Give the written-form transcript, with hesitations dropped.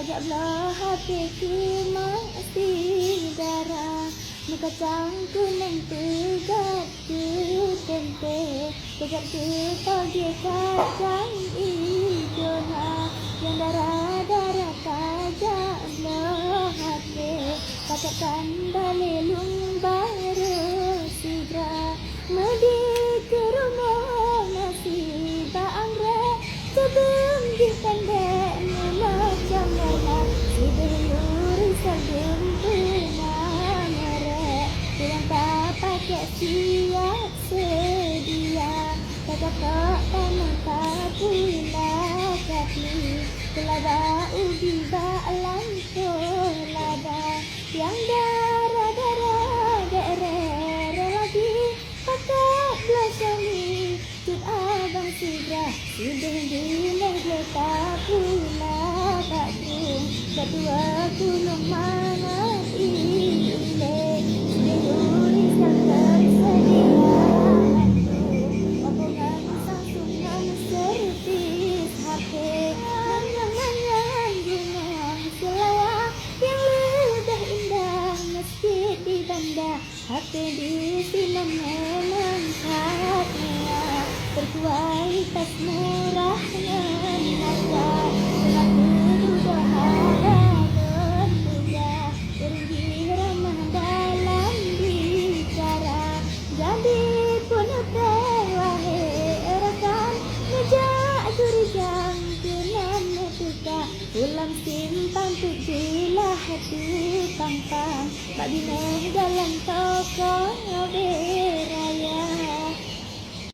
Tajak belah hatiku masih darah. Mekacang kuning pegat ke tempe. Pegat ke toge kacang hijau. Yang darah-darah tajak belah hati. Katakan dalilung baru sidra. Medi ke rumah nasi baangre. Sebelum dipendek macam mana. Si dulur sebelum pernah merek. Yang tak pakai siap sedia. Kata-kata tanah tak pula kaki. Kelaba ubi ba'lam kelada. Yang darah-darah daerah lagi. Pakat belasang ni cuk abang sidra. Sudah dileh tak pula tak pun. Kedua gunung mana ileh. Sudah tulis yang tersedia. Omongan sangsungan servis HP. Nanyang-nanyang gunung selawak. Yang lebih indah masjid di bandar. HP di silam memang khasnya. Berkualitas murah dan harga. Dengan kemudahan dan mudah. Berundi ramah dalam bicara. Jadi pun teh wahai rakan. Ngejak jurujang dengan netuka. Ulam simpan tujulah hati pang-pang. Bak bineh dalam toko